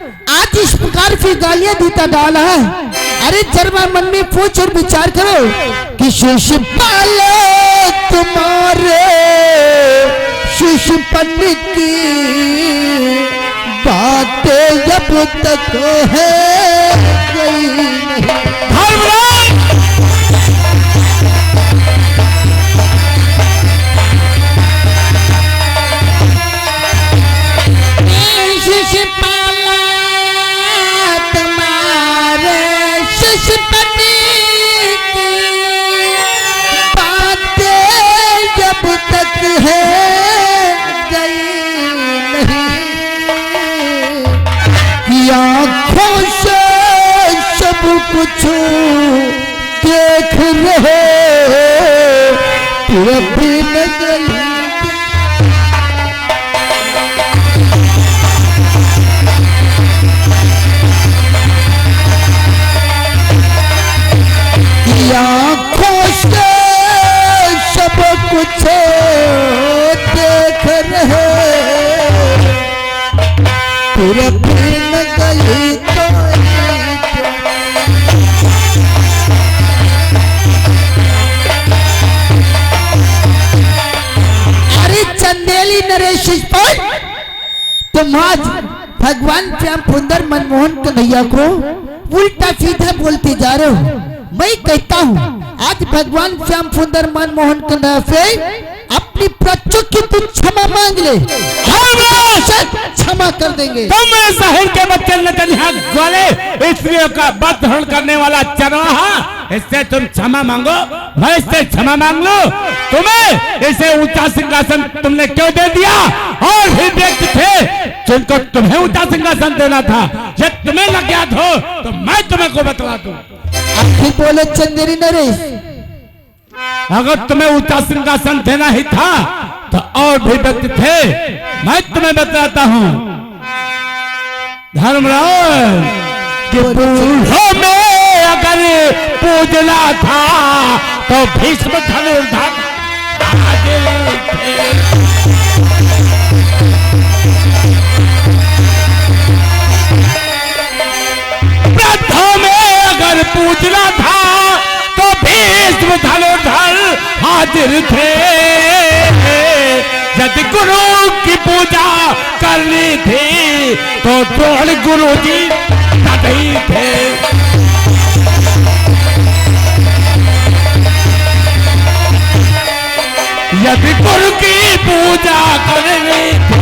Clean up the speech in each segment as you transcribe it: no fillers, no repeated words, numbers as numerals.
आज इस प्रकार की गालियां देता डाला है। अरे जरा मन में सोच और विचार करो कि शिशुपाल तुम्हारे शिशुपन की बातें जब तक है गई नहीं। कुछ देख रहे तू भी न गई। आँखों से सब कुछ देख रहे तू भी न गई। नरेश पर तुम आज भगवान श्याम सुंदर मनमोहन कन्हैया को उल्टा सीधा बोलते जा रहे हो। मैं कहता हूँ आज भगवान श्याम सुंदर मनमोहन कन्हैया से अपनी प्रचुर की तुम क्षमा मांग ले, क्षमा कर देंगे। तुम शहर के बच्चे ग्वाले स्त्रियों का वध हरण करने वाला चरवाहा, इससे तुम क्षमा मांगो, मैं इससे क्षमा मांग लूं। तुम्हें इसे ऊंचा सिंहासन तुमने क्यों दे दिया? और भी व्यक्ति थे जिनको तुम्हें ऊंचा सिंहासन देना था। जब तुम्हें लग गया हो तो मैं तुम्हें को बतला दूं। आखिर बोले चंदेरी नरेश, अगर तुम्हें ऊंचा सिंहासन देना ही था तो और भी व्यक्ति थे, मैं तुम्हें बताता हूँ। धर्मराज कि बूढ़ों में अगर पूजना था तो भीष्म धनुर्धर वृद्धों में अगर पूजना था तो भीष्म धनुर्धर हाजिर थे। यदि गुरु की पूजा करनी थी तो द्रोण गुरु जी नहीं थे। यदि गुरु की पूजा करनी थी,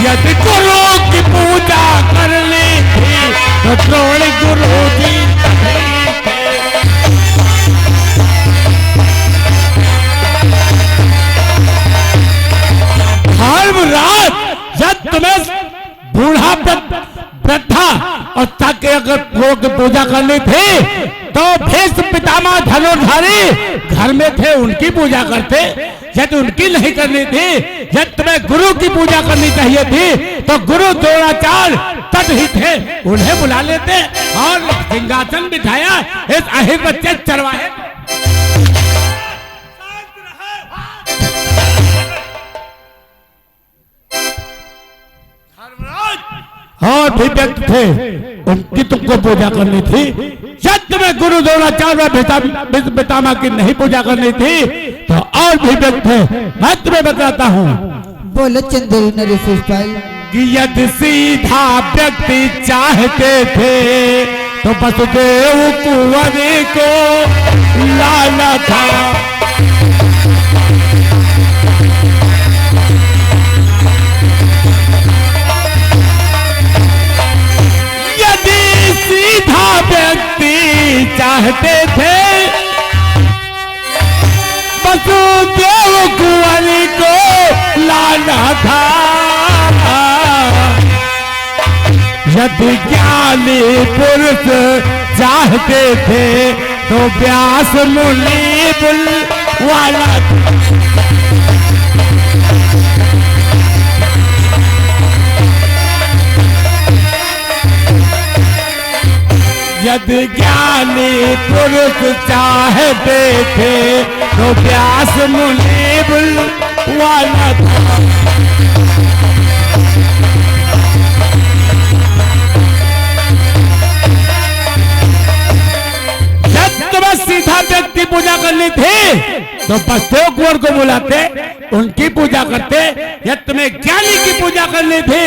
यदि गुरु की पूजा करनी थी तो द्रोण गुरु जी नहीं थे। धर्मराज जब तुम्हें बूढ़ा वृद्धा और ताकि अगर लोग पूजा करनी थी तो भीष्म पितामह धनुर्धारी घर में थे, उनकी पूजा करते। यदि उनकी नहीं करनी थी, जब तुम्हें गुरु की पूजा करनी चाहिए थी तो गुरु द्रोणाचार्य तद ही थे, उन्हें बुला लेते और सिंहासन बिठाया इस अहिर बच्चे चरवाहे। और भी व्यक्ति थे, उनकी तुमको पूजा करनी थी। जब तुम्हें गुरु द्रोणाचार्य भीष्म पितामह की नहीं पूजा करनी थी तो और भी व्यक्ति थे, मैं तुम्हें बताता हूँ। बोलो चंदेरी नरेश भाई कि यदि सीधा व्यक्ति चाहते थे तो वसुदेव कुंवर को लाना था। सीधा व्यक्ति चाहते थे वसुदेव कुंवर को लाना था। यदि ज्ञानी पुरुष चाहते थे तो व्यास मुनि बुलवाना था। यदि ज्ञानी पुरुष चाहते थे तो व्यास मुनि बुलवाना था। करनी थी तो बसदेव कुंवर को बुलाते, उनकी पूजा करते, या तुम्हें ज्ञानी की पूजा करनी थी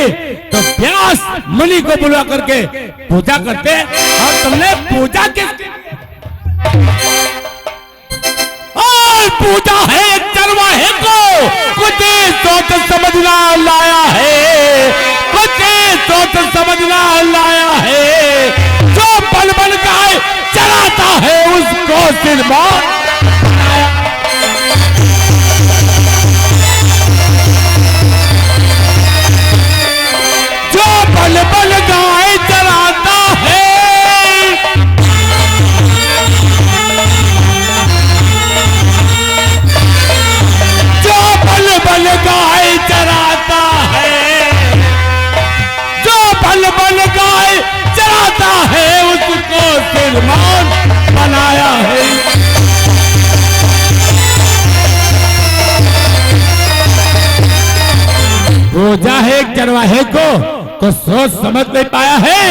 तो व्यास मुनि को बुला करके पूजा करते। और तुमने पूजा के पूजा है चरवाहे को, कुछ सोच समझना लाया है, कुछ सोच समझना लाया है। जो बल बल गाय चराता है उसको सिरमान, जो बल बल गाय चराता है, बल गाय चराता है, जो बल बल गाय चराता है उसको सिरमान बनाया है। पूजा है चरवाहे को तो सोच समझ नहीं पाया है।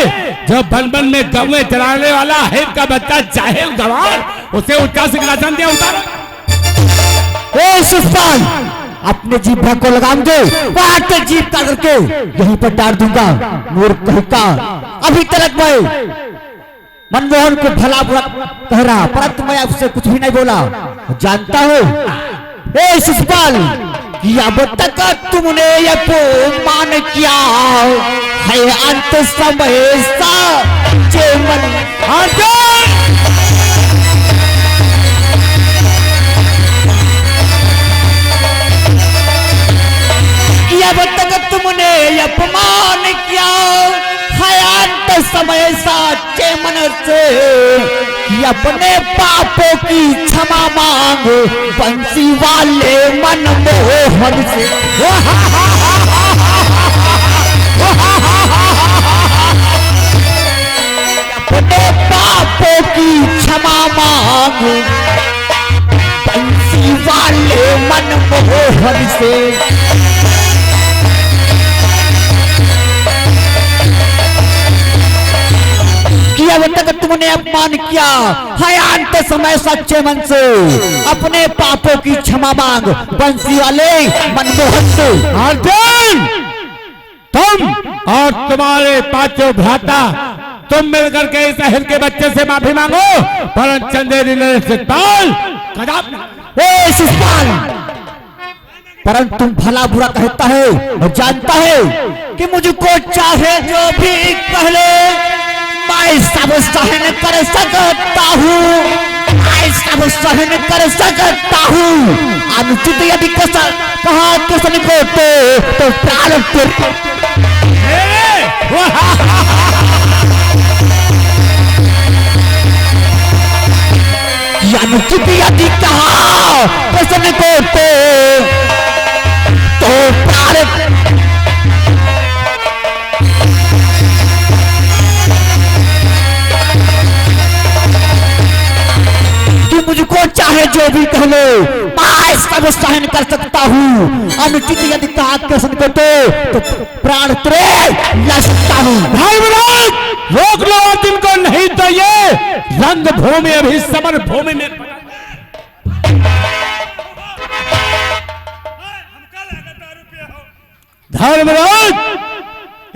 जो बन बन में गवे चराने वाला है का बच्चा चाहे गवार, उसे ऊंचा सिंहासन दिया उतारा। शिषपाल, अपने जीभ को लगाम दे, वहां के जीभ का करके यहीं पर डाल दूंगा। मूर्ख कहता, अभी तक मैं मनमोहन को भला बुरा कह रहा, परंतु मैं उससे कुछ भी नहीं बोला। जानता हो शिषपाल कि अब तक तुमने अपमान किया है, अंत समय साचे मन अब तक तुमने अपमान किया है, अंत समय साचे मन से कि अपने पापों की क्षमा मांग बंसी वाले मनमोहन से। अपने पापों की क्षमा मांग बंसी वाले मनमोहन से। अब तक तुमने अपमान किया है, अंत समय सच्चे मन से अपने पापों की क्षमा मांग बंसी वाले मनमोहन से। अर्जुन, तुम और तुम्हारे पांचों भ्राता तुम मिलकर के इस अहिर के बच्चे से माफी मांगो, परंतु चंदेरी ने शिषपाल शिषपाल, परंतु तुम भला बुरा कहता है और जानता है कि मुझको चाहे जो भी पहले मैं सब सहन कर सकता हूँ, मैं सब सहन कर सकता हूँ। अनुचित यदि कहा किसी को तो प्राण अनुचित यदि कहा किसी को तो प्राण मुझको चाहे जो भी कह लो, मैं सब सहन कर सकता हूँ। अनुचित यदि कहा किसी को तो प्राण तुरे ला सकता हूँ। रोक लो तुमको, नहीं तो ये रंग भूमि अभी समर भूमि में। धर्मराज,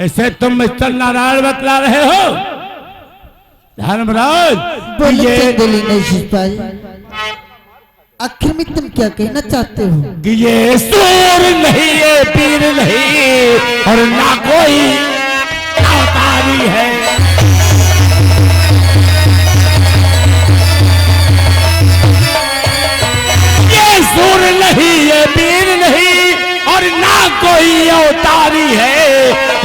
इसे तुम मिस्टर नारायण बतला रहे हो। धर्मराज, ये शिषपाल, आखिर में तुम क्या कहना चाहते हो? कि ये सूर नहीं, ये पीर नहीं, और ना कोई अवतारी है। ये सूर नहीं, ये पीर नहीं, और ना कोई अवतारी है।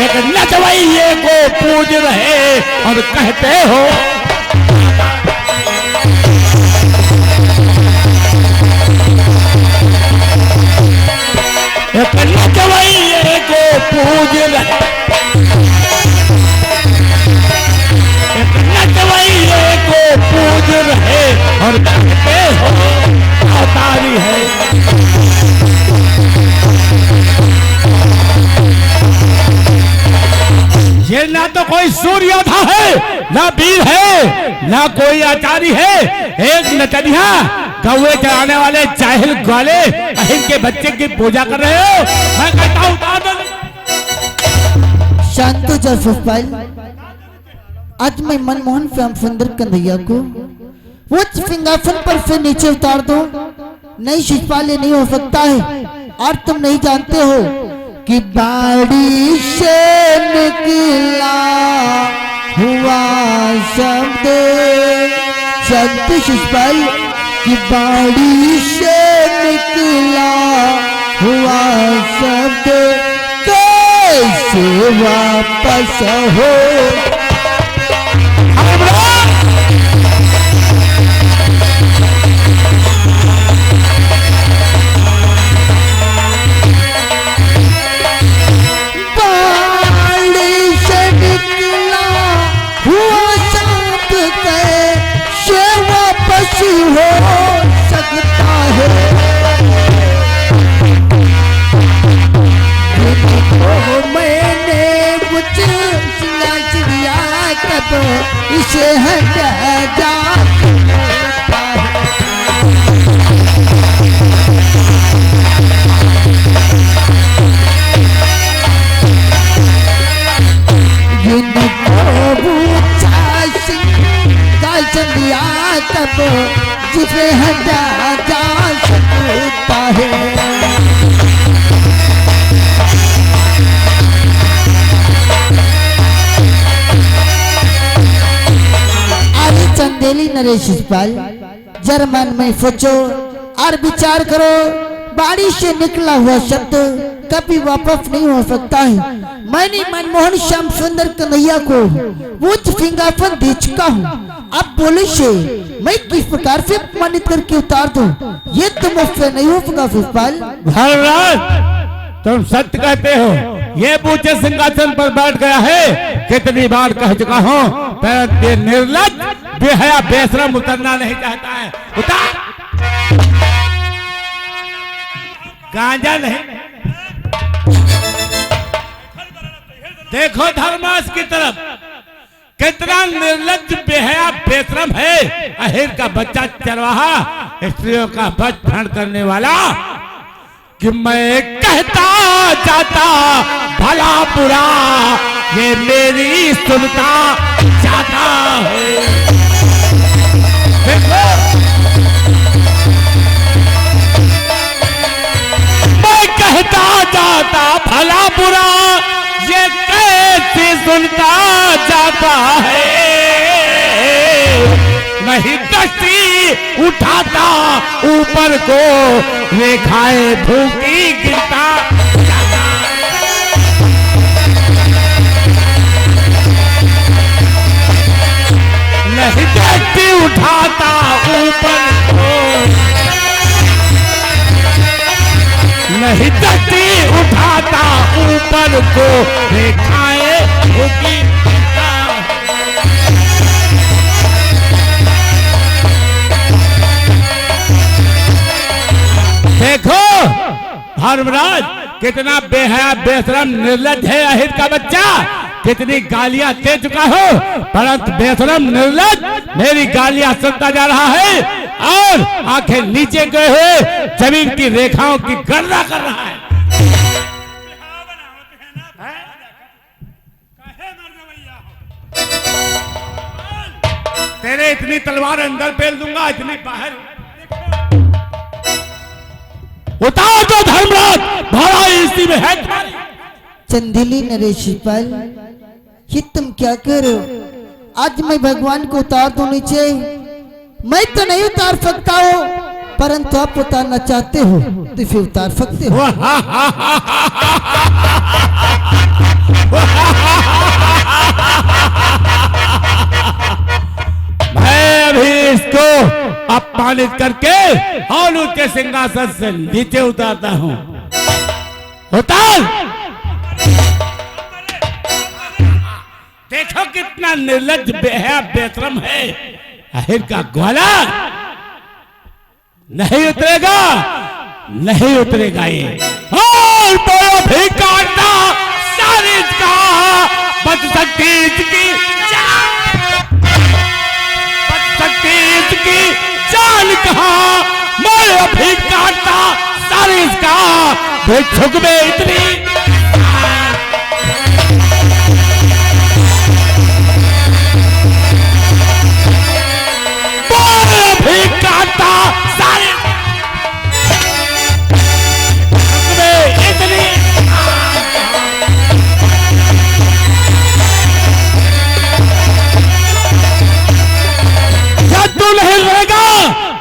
एक नचवैये को पूज रहे और कहते हो एक नचवैये को पूज रहे, एक नचवैये को पूज रहे और कहते हो अवतारी है। ये ना तो कोई सूर्य योद्धा है, ना वीर है, ना कोई आचार्य है। एक नचनिया कौवे चढ़ाने वाले जाहिल ग्वाले अहिर के बच्चे की पूजा कर रहे हो? मैं कहता हूं उतार दो। शांत हो जा शिषपाल। आज मैं मनमोहन श्याम सुंदर कन्हैया को वो सिंहासन पर से नीचे उतार दो। नहीं शिषपाल, ये नहीं हो सकता है। और तुम नहीं जानते हो कि बाड़ी से निकला हुआ शब्द, संत शिषपाल कि बाड़ी से निकला हुआ शब्द कैसे वापस हो। हो सकता है तो मैंने कुछ चिड़िया कब इसे हटा जा चंदिया तब जिसे हटा जा सकता है। अरे चंदेली नरेश शिषपाल, जर्मन में सोचो और विचार करो। बाड़ी से निकला हुआ शब्द कभी वापस नहीं हो सकता है। मैंने मनमोहन श्याम सुंदर कन्हैया को वो सिंहासन दे चुका हूँ। अब बोले से मैं किस प्रकार से अपमानित करके उतार दूं? ये तो मुझसे नहीं हो सका शिषपाल। धर्मराज, तुम सत्य कहते हो। ये पूछे सिंहासन पर बैठ गया है। कितनी बार कह चुका हूँ, पर ये निर्लज्ज बेहया बेशरम उतरना नहीं चाहता है। उतार। गांजा नहीं। देखो धर्मास की तरफ, कितना निर्लज्ज बेहया बेशरम है। अहिर का बच्चा चरवाहा, स्त्रियों का वध ग्रहण करने वाला। कि मैं कहता जाता भला बुरा, ये मेरी सुनता जाता है। देखो मैं कहता जाता भला बुरा, ये कैसे सुनता जाता है। नहीं दस्ती उठाता ऊपर को, रेखाएं भूखी गिरता जाता। नहीं दस्ती उठाता ऊपर को, नहीं दस्ती उठाता ऊपर को, रेखाएं भूखी गिरता। देखो धर्मराज, कितना बेहया बेशरम निर्लज्ज है अहिर का बच्चा। कितनी गालियां दे चुका हो, परंतु बेशरम निर्लज्ज मेरी गालियां सुनता जा रहा है और आंखें नीचे गए हुए जमीन की रेखाओं की गणना कर रहा है। तेरे इतनी तलवार अंदर पेल दूंगा, इतनी बाहर। उतार दो धर्मराज, भाड़ा इसी में है। चंदेली नरेश शिषपाल, ये तुम क्या कह रहे हो? आज मैं भगवान को उतार दूं नीचे? मैं तो नहीं उतार सकता हूँ, परंतु आप उतारना चाहते हो तो फिर उतार सकते हो। मैं अभी इसको अपमानित करके और ऊंचे सिंहासन से नीचे उतारता हूँ। उतार। देखो कितना निर्लज्ज बेहया बेशरम है अहिर का ग्वाला। नहीं उतरेगा, नहीं उतरेगा ये। और बोलो भी काटना सारी का बच सकती इसकी जान, बच सकती इसकी जान कहाँ फिर झुक में इतनी भी काटा सारे झुक में इतनी जब तू नहीं रहेगा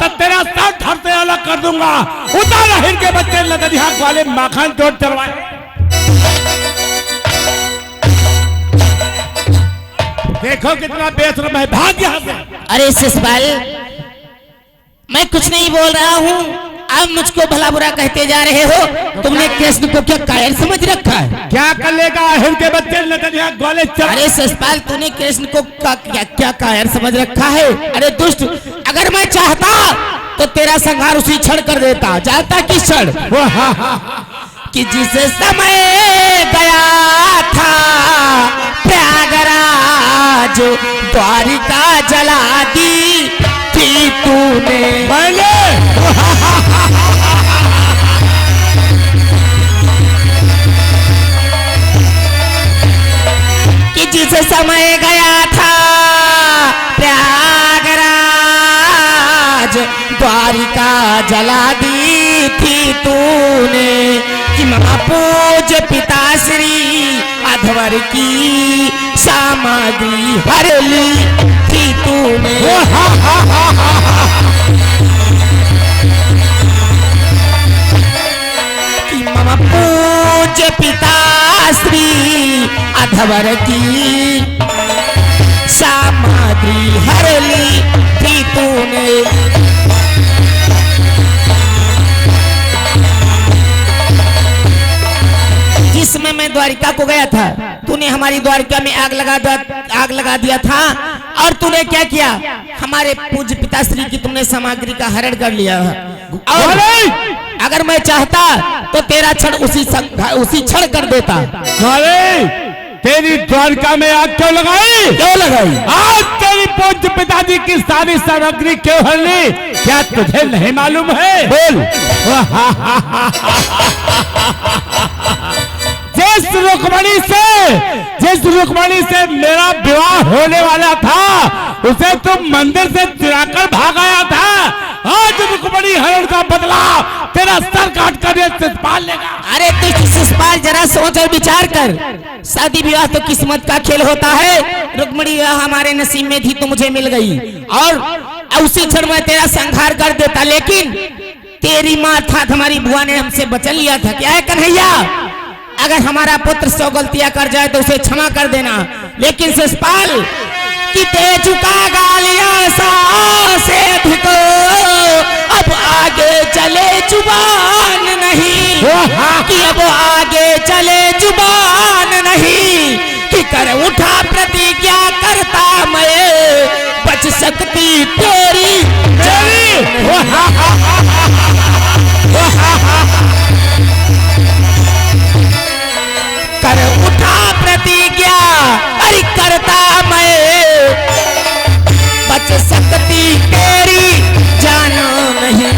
तब तेरा सर धड़ से अलग कर दूंगा। उतार हिर के बच्चे लदनिया वाले माखन चोट चलवाए। देखो कितना बेशरम है, भाग यहाँ से। अरे शिशपाल, मैं कुछ नहीं बोल रहा हूँ, आप मुझको भला बुरा कहते जा रहे हो। तुमने कृष्ण को क्या कायर समझ रखा है? क्या कर लेगा हिर के बच्चे लदनिया वाले चल। अरे शिशपाल, तूने कृष्ण को क्या कायर समझ रखा है? अरे दुष्ट, अगर मैं चाहता तो तेरा संहार उसी क्षण कर देता। जानता किस क्षण? कि जिस समय गया था प्रयागराज, द्वारिका जला दी थी तूने। मैंने कि जिस समय गया था प्रयागराज, द्वारिका जला दी थी तूने। कि महापूज्य पिताश्री अध्वर की सामग्री हर ली थी तूने। कि महापूज्य पिताश्री अध्वर की सामग्री हर ली थी तूने। जिसमें मैं द्वारिका को गया था, तूने हमारी द्वारिका में आग लगा दिया था। और तूने क्या किया? हमारे पूज्य पिताश्री की तुमने सामग्री का हरण कर लिया। और अगर मैं चाहता तो तेरा क्षण उसी क्षण कर देता। तेरी द्वारका में आग क्यों लगाई? क्यों लगाई? आज तेरी पूज्य पिताजी की सारी सामग्री क्यों हरनी? क्या तुझे नहीं मालूम है? बोल। जिस रुक्मणी से मेरा विवाह होने वाला था, उसे तुम मंदिर से चिराकर भाग आया था। आज रुक्मणी हरण का बदला तेरा सर काट कर शिशपाल लेगा। अरे तू शिशपाल, जरा सोच और विचार कर। शादी विवाह तो किस्मत का खेल होता है। रुक्मणी विवाह हमारे नसीब में थी तो मुझे मिल गई, और उसी क्षण में तेरा संहार कर देता। लेकिन तेरी माँ था, हमारी बुआ ने हमसे वचन लिया था। क्या है कन्हैया? अगर हमारा पुत्र 100 गलतियां कर जाए तो उसे क्षमा कर देना। लेकिन शिशपाल, कि दे चुका गालियां से भिगो, अब आगे चले जुबान नहीं। कि अब आगे चले जुबान नहीं। कि कर उठा प्रतिज्ञा करता मैं, बच सकती तेरी कर उठा प्रतिज्ञा, अरे करता मैं, बच सकती तेरी जान नहीं।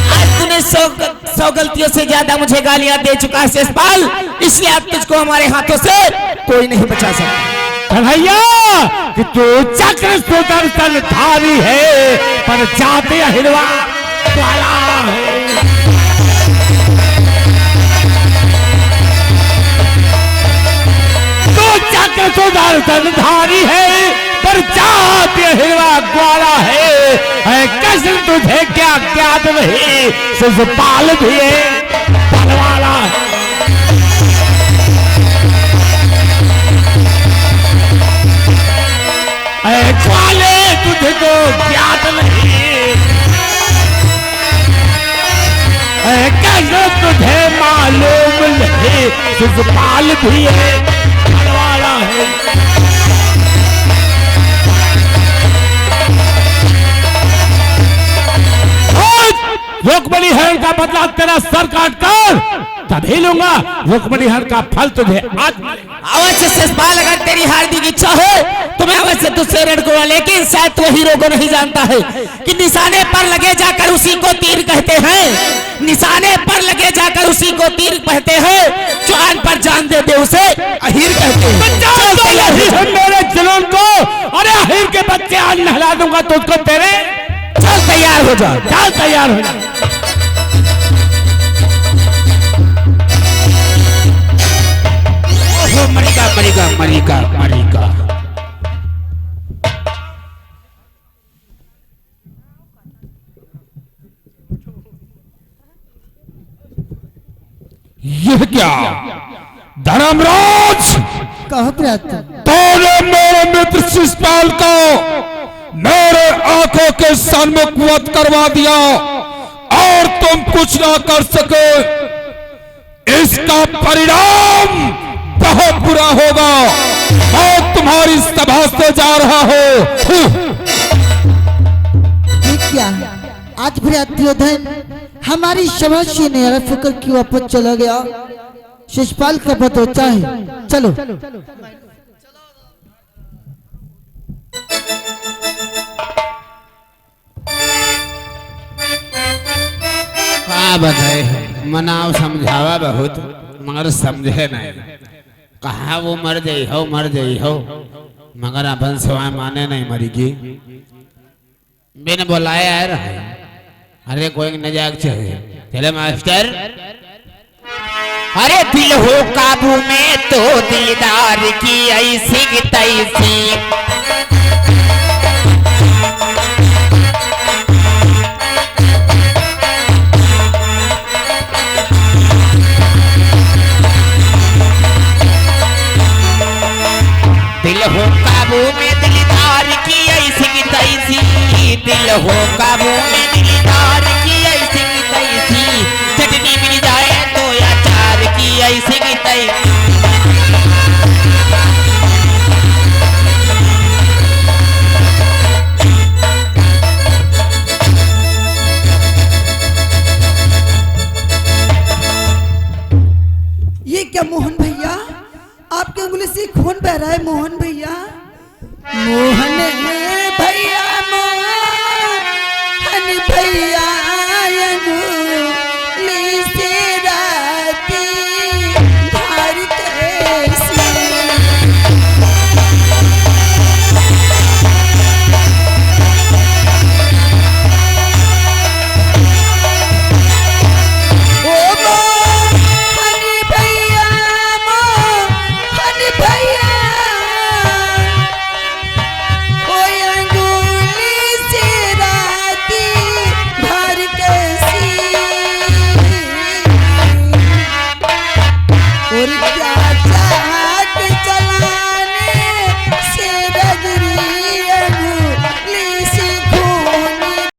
आज तूने 100 गलतियों से ज्यादा मुझे गालियां दे चुका है शिशपाल, इसलिए अब तुझको हमारे हाथों से कोई नहीं बचा सकता। कन्हैया, कि तू चक्र सुदर्शन धारी है, पर जाते हिलवा वाला है। तू चक्र सुदर्शन धारी है, पर जाते हिलवा ग्वाला है। कृष्ण तुझे क्या ज्ञात नहीं, शिशुपाल भी बलवाला है। ग्वाले तुझे तो ज्ञात नहीं, कैसे तुझे मालूम नहीं, शिशुपाल भी है बलवाला है। रुक्मणी हरण का बदला तेरा सर काट कर तभी लूंगा। रुक्मणी हरण का फल तुझे आज अवश्य शिषपाल, अगर तेरी हार्दिक इच्छा हो तो मैं अवश्य तुझसे रण करूंगा, लेकिन शायद तू हीरो को नहीं जानता है कि निशाने पर लगे जाकर उसी को तीर कहते हैं। निशाने पर लगे जाकर उसी को तीर कहते हैं, जान पर जान दे दे उसे अहीर कहते हैं। मेरे जुनून को, अरे अहीर के बच्चे आज नहला दूंगा तुझको तेरे। चल तैयार हो जा, चल तैयार हो जा। मरिका मरिका मरिका मरिका। यह क्या धर्मराज, कहो भ्राता। तूने मेरे मित्र शिषपाल को मेरे आंखों के सन्मुख वध करवा दिया और तुम कुछ ना कर सके। इसका परिणाम बहुत बुरा होगा। मैं तुम्हारी सभा से जा रहा हूं। ये क्या आज भ्रात्योधन हमारी सभा से निराश होकर क्यों वापस चला गया? शिषपाल का बतौचा है, चलो। का बताए मनाव समझावा बहुत मगर समझे नहीं। कहा वो मर गई हो मगर अपन सवाए माने नहीं मरीगी। बिन बुलाए आ रहा है। अरे कोई न जाग चाहिए। चले मास्टर। अरे दिल हो काबू में तो दिलदार की ऐसी तैसी। दिल हो काबू में दिलदार की ऐसी की तैसी। दिल हो काबू में दिलदार की ऐसी की तैसी। चटनी मिल जाए तो अचार की ऐसी की तैसी। ये क्या मोहन भैया, आपके उंगली से खून बह रहा है मोहन।